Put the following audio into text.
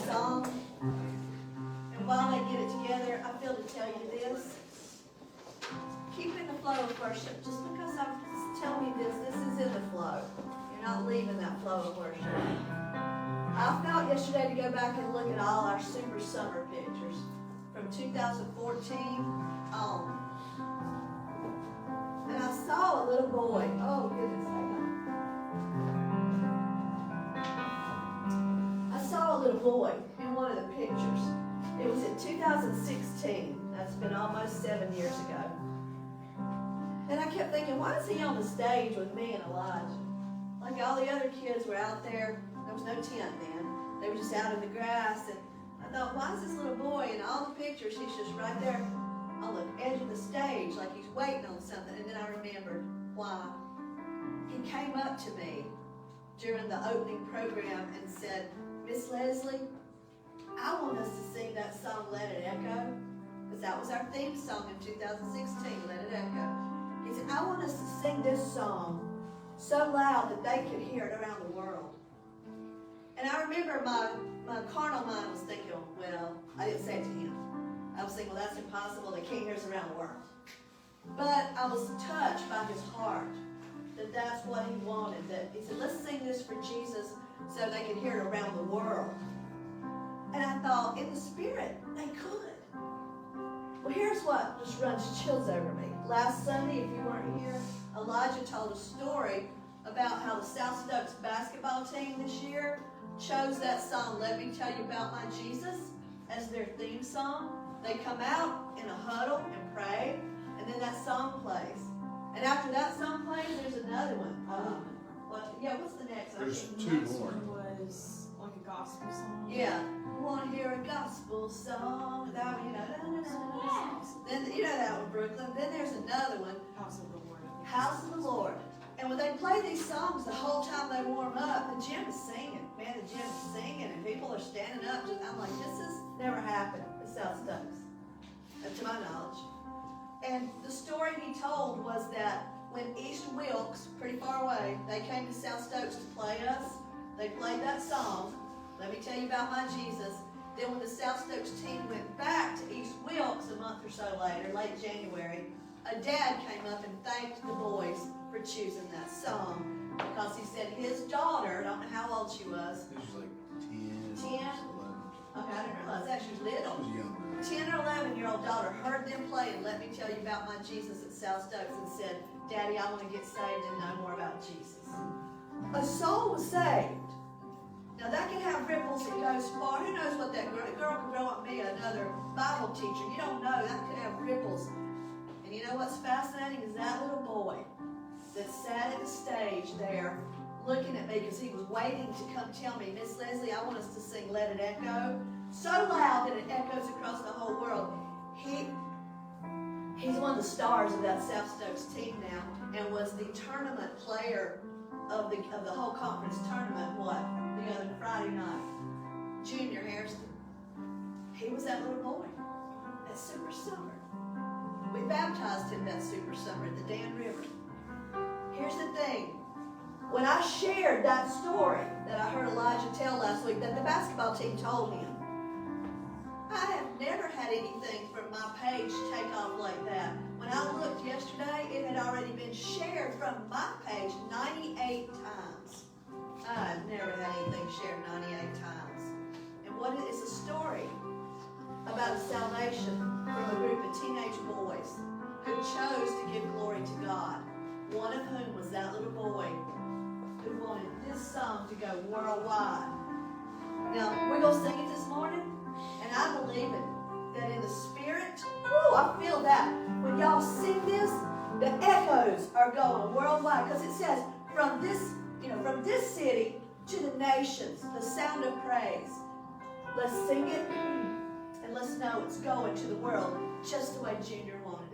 song. And while they get it together, I feel to tell you this. Keep in the flow of worship. Just because I'm telling you this is in the flow. You're not leaving that flow of worship. I felt yesterday to go back and look at all our super summer pictures from 2014 on. And I saw a little boy. Oh, goodness, hang on. I saw a little boy in one of the pictures. It was in 2016. That's been almost 7 years ago. And I kept thinking, why is he on the stage with me and Elijah? Like all the other kids were out there. There was no tent then. They were just out in the grass. And I thought, why is this little boy in all the pictures, he's just right there on the edge of the stage like he's waiting on something. And then I remembered why. He came up to me during the opening program and said, Miss Leslie, I want us to sing that song, Let It Echo, because that was our theme song in 2016, Let It Echo. He said, I want us to sing this song so loud that they could hear it around the world. And I remember my carnal mind was thinking, well, I didn't say it to him. I was thinking, well, that's impossible. They can't hear us around the world. But I was touched by his heart that that's what he wanted. That he said, let's sing this for Jesus so they can hear it around the world. And I thought, in the spirit, they could. Well, here's what just runs chills over me. Last Sunday, if you weren't here, Elijah told a story about how the South Stokes basketball team this year chose that song, Let Me Tell You About My Jesus, as their theme song. They come out in a huddle and pray, and then that song plays. And after that song plays, there's another one. What's the next one? There's two more. The next one was like a gospel song. Yeah. Want to hear a gospel song? That one, Then you know that one, Brooklyn. Then there's another one. House of the Lord. House of the Lord. And when they play these songs, the whole time they warm up, the gym is singing. Man, the gym is singing, and people are standing up. I'm like, this has never happened at South Stokes, to my knowledge. And the story he told was that when East Wilkes, pretty far away, they came to South Stokes to play us. They played that song, Let Me Tell You About My Jesus. Then when the South Stokes team went back to East Wilkes a month or so later, late January, a dad came up and thanked the boys for choosing that song because he said his daughter, I don't know how old she was. She was like 10. 10? Okay, I didn't realize that. She was little. She was young. 10 or 11-year-old daughter heard them play and Let Me Tell You About My Jesus at South Stokes and said, Daddy, I want to get saved and know more about Jesus. A soul was saved. Now that can have ripples that goes far. Who knows what that girl could grow up and be another Bible teacher. You don't know. That could have ripples. And you know what's fascinating is that little boy that sat at the stage there looking at me because he was waiting to come tell me, Miss Leslie, I want us to sing Let It Echo so loud that it echoes across the whole world. He's one of the stars of that South Stokes team now and was the tournament player of the whole conference tournament, the other Friday night. Junior Hairston. He was that little boy at Super Summer. We baptized him that Super Summer at the Dan River. Here's the thing. When I shared that story that I heard Elijah tell last week that the basketball team told him, I have never had anything from my page take off like that. When I looked yesterday, it had already been shared from my page 98 times. I've never had anything shared 98 times. And what it is a story about a salvation from a group of teenage boys who chose to give glory to God. One of whom was that little boy who wanted this song to go worldwide. Now, we're going to sing it this morning, and I believe it, that in the spirit, I feel that. When y'all sing this, the echoes are going worldwide, because it says, from this city to the nations, the sound of praise. Let's sing it, and let's know it's going to the world just the way Junior wanted